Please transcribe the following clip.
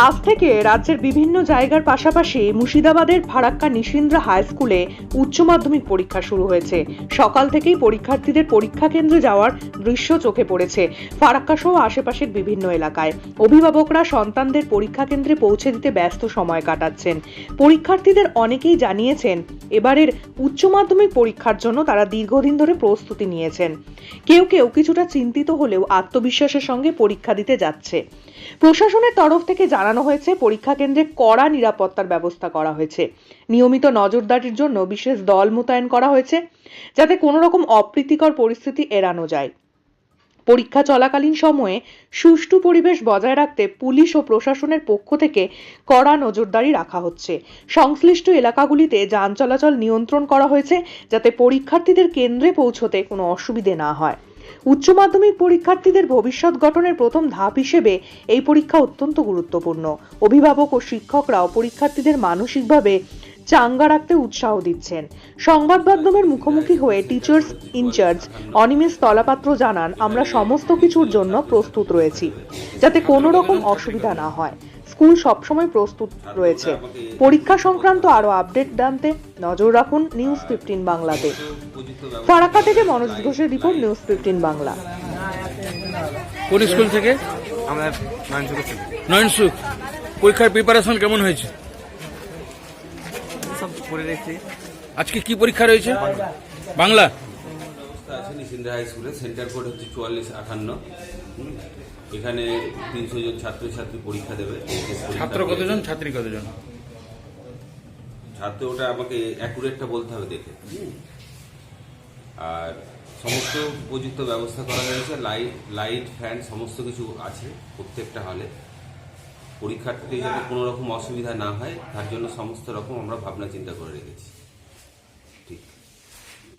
আজ থেকে রাজ্যের বিভিন্ন জায়গার পাশাপাশি মুর্শিদাবাদের ফারাক্কা নিশিন্দ্রা হাই স্কুলে উচ্চ মাধ্যমিক পরীক্ষা শুরু হয়েছে। সকাল থেকেই পরীক্ষার্থীদের পরীক্ষা কেন্দ্রে যাওয়ার দৃশ্য চোখে পড়েছে ফারাক্কা সহ আশেপাশের বিভিন্ন এলাকায়। অভিভাবকরা সন্তানদের পরীক্ষা কেন্দ্রে পৌঁছে দিতে ব্যস্ত সময় কাটাচ্ছেন। পরীক্ষার্থীদের অনেকেই জানিয়েছেন এবারের উচ্চ মাধ্যমিক পরীক্ষার জন্য তারা দীর্ঘদিন ধরে প্রস্তুতি নিয়েছেন। কেউ কেউ কিছুটা চিন্তিত হলেও আত্মবিশ্বাসের সঙ্গে পরীক্ষা দিতে যাচ্ছে। প্রশাসনের তরফ থেকে জানানো হয়েছে পরীক্ষা কেন্দ্রে কড়া নিরাপত্তার ব্যবস্থা করা হয়েছে। নিয়মিত নজরদারির জন্য বিশেষ দল মোতায়েন করা হয়েছে যাতে কোনো রকম অপ্রীতিকর পরিস্থিতি এড়ানো যায়। পরীক্ষা চলাকালীন সময়ে সুষ্ঠু পরিবেশ বজায় রাখতে পুলিশ ও প্রশাসনের পক্ষ থেকে কড়া নজরদারি রাখা হচ্ছে। সংশ্লিষ্ট এলাকাগুলিতে যান চলাচল নিয়ন্ত্রণ করা হয়েছে যাতে পরীক্ষার্থীদের কেন্দ্রে পৌঁছতে কোনো অসুবিধে না হয়। উচ্চ মাধ্যমিক পরীক্ষার্থীদের ভবিষ্যৎ গঠনের প্রথম ধাপ হিসেবে এই পরীক্ষা অত্যন্ত গুরুত্বপূর্ণ। অভিভাবক ও শিক্ষকরাও পরীক্ষার্থীদের মানসিকভাবে চাঙ্গা রাখতে উৎসাহ দিচ্ছেন। সংবাদ মাধ্যমের মুখোমুখি হয়ে টিচার্স ইনচার্জ অনিমেষ তলাপাত্র জানান, আমরা সমস্ত কিছুর জন্য প্রস্তুত রয়েছি যাতে কোনো রকম অসুবিধা না হয়। স্কুল সবসময় প্রস্তুত রয়েছে। পরীক্ষা সংক্রান্ত আরো আপডেট জানতে নজর রাখুন নিউজ 15 বাংলাতে। ফারাক্কা থেকে মনোজ ঘোষের রিপোর্ট, নিউজ 15 বাংলা। কোন স্কুল থেকে? আমরা নয়নসুখ। পরীক্ষার প্রিপারেশন কেমন হয়েছে? সব করে রেখেছি। আজকে কি পরীক্ষা রয়েছে? বাংলা। আছে নিশিন্দ্রা হাই স্কুলে, সেন্টার কোড হচ্ছে 4458। এখানে 300 জন ছাত্রছাত্রী পরীক্ষা দেবে। ছাত্র কতজন, ছাত্রী কতজন? ছাত্র ওটা আমাকে অ্যাকুরেটটা বলতে হবে দেখে। আর সমস্ত উপযুক্ত ব্যবস্থা করা হয়েছে, লাইট ফ্যান সমস্ত কিছু আছে প্রত্যেকটা হলে। পরীক্ষার্থীদের যাতে কোনো রকম অসুবিধা না হয় তার জন্য সমস্ত রকম আমরা ভাবনা চিন্তা করে রেখেছি। ঠিক।